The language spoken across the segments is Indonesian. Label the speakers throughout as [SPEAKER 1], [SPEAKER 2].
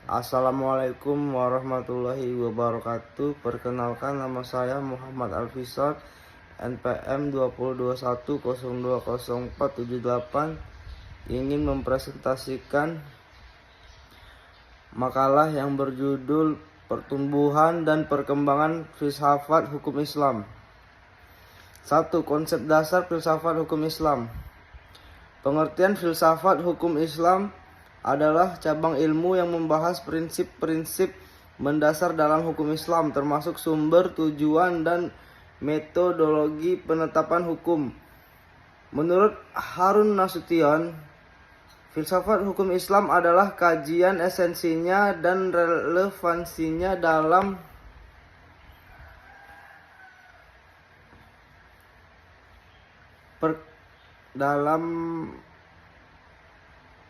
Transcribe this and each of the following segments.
[SPEAKER 1] Assalamualaikum warahmatullahi wabarakatuh. Perkenalkan, nama saya Muhammad Alfisar, NPM 2021020478, ingin mempresentasikan makalah yang berjudul Pertumbuhan dan Perkembangan Filsafat Hukum Islam. 1. Konsep dasar filsafat hukum Islam. Pengertian filsafat hukum Islam adalah cabang ilmu yang membahas prinsip-prinsip mendasar dalam hukum Islam, termasuk sumber, tujuan, dan metodologi penetapan hukum. Menurut Harun Nasution, filsafat hukum Islam adalah kajian esensinya dan relevansinya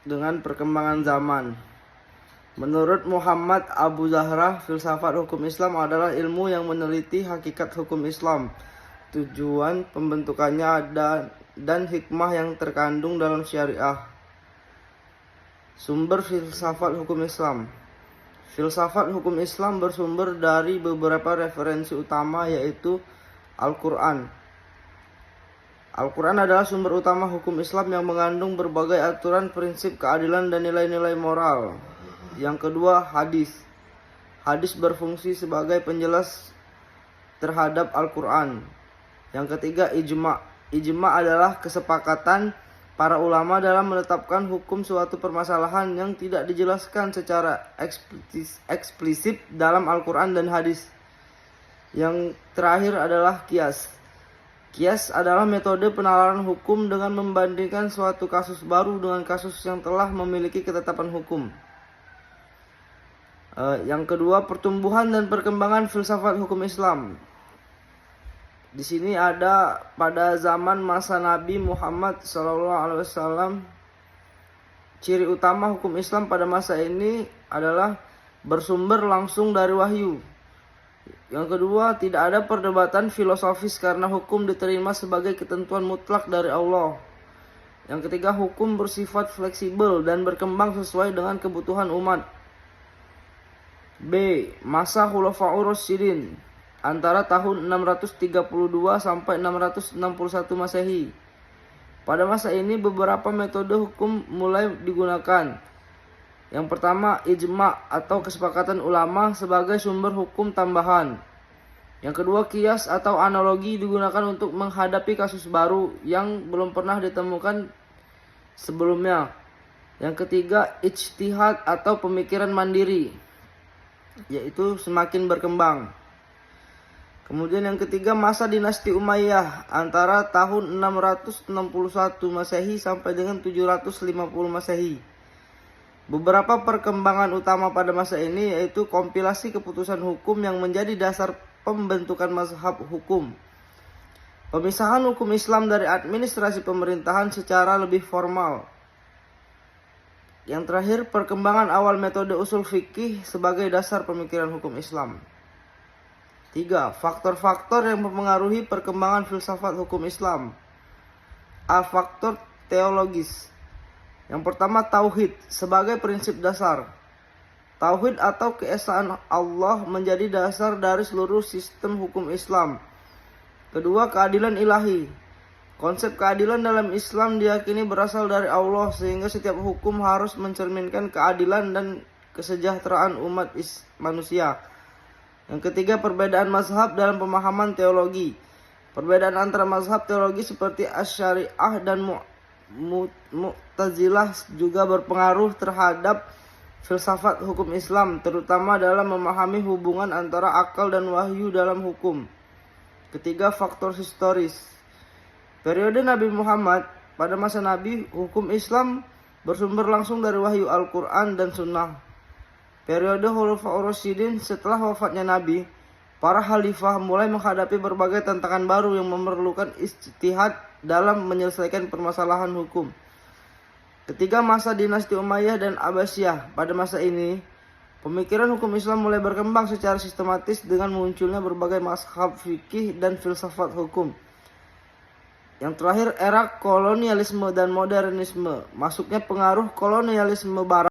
[SPEAKER 1] dengan perkembangan zaman. Menurut Muhammad Abu Zahra, filsafat hukum Islam adalah ilmu yang meneliti hakikat hukum Islam, tujuan pembentukannya, dan hikmah yang terkandung dalam syariah. Sumber filsafat hukum Islam. Filsafat hukum Islam bersumber dari beberapa referensi utama, yaitu Al-Quran. Al-Quran adalah sumber utama hukum Islam yang mengandung berbagai aturan, prinsip, keadilan, dan nilai-nilai moral. Yang kedua, hadis. Hadis berfungsi sebagai penjelas terhadap Al-Quran. Yang ketiga, ijma'. Ijma' adalah kesepakatan para ulama dalam menetapkan hukum suatu permasalahan yang tidak dijelaskan secara eksplisit dalam Al-Quran dan hadis. Yang terakhir adalah qiyas. Qiyas adalah metode penalaran hukum dengan membandingkan suatu kasus baru dengan kasus yang telah memiliki ketetapan hukum. Yang kedua, pertumbuhan dan perkembangan filsafat hukum Islam. Di sini ada pada zaman masa Nabi Muhammad SAW, ciri utama hukum Islam pada masa ini adalah bersumber langsung dari wahyu. Yang kedua, tidak ada perdebatan filosofis karena hukum diterima sebagai ketentuan mutlak dari Allah. Yang ketiga, hukum bersifat fleksibel dan berkembang sesuai dengan kebutuhan umat. B. Masa Khulafaur Rasyidin antara tahun 632 sampai 661 Masehi. Pada masa ini beberapa metode hukum mulai digunakan. Yang pertama, ijma' atau kesepakatan ulama sebagai sumber hukum tambahan. Yang kedua, qiyas atau analogi digunakan untuk menghadapi kasus baru yang belum pernah ditemukan sebelumnya. Yang ketiga, ijtihad atau pemikiran mandiri, yaitu semakin berkembang. Kemudian yang ketiga, masa dinasti Umayyah antara tahun 661 Masehi sampai dengan 750 Masehi. Beberapa perkembangan utama pada masa ini yaitu kompilasi keputusan hukum yang menjadi dasar pembentukan mazhab hukum. Pemisahan hukum Islam dari administrasi pemerintahan secara lebih formal. Yang terakhir, perkembangan awal metode usul fikih sebagai dasar pemikiran hukum Islam. 3. Faktor-faktor yang mempengaruhi perkembangan filsafat hukum Islam. A. Faktor teologis. Yang pertama, tauhid sebagai prinsip dasar. Tauhid atau keesaan Allah menjadi dasar dari seluruh sistem hukum Islam. Kedua, keadilan ilahi. Konsep keadilan dalam Islam diyakini berasal dari Allah, sehingga setiap hukum harus mencerminkan keadilan dan kesejahteraan umat manusia. Yang ketiga, perbedaan mazhab dalam pemahaman teologi. Perbedaan antara mazhab teologi seperti Asy'ariyah dan Mu'tazilah juga berpengaruh terhadap filsafat hukum Islam, terutama dalam memahami hubungan antara akal dan wahyu dalam hukum. Ketiga, faktor historis. Periode Nabi Muhammad, pada masa Nabi, hukum Islam bersumber langsung dari wahyu Al-Quran dan Sunnah. Periode Khulafaur Rasyidin, setelah wafatnya Nabi, para khalifah mulai menghadapi berbagai tantangan baru yang memerlukan ijtihad dalam menyelesaikan permasalahan hukum. Ketiga, masa dinasti Umayyah dan Abbasiyah. Pada masa ini, pemikiran hukum Islam mulai berkembang secara sistematis dengan munculnya berbagai mazhab fikih dan filsafat hukum. Yang terakhir, era kolonialisme dan modernisme. Masuknya pengaruh kolonialisme barat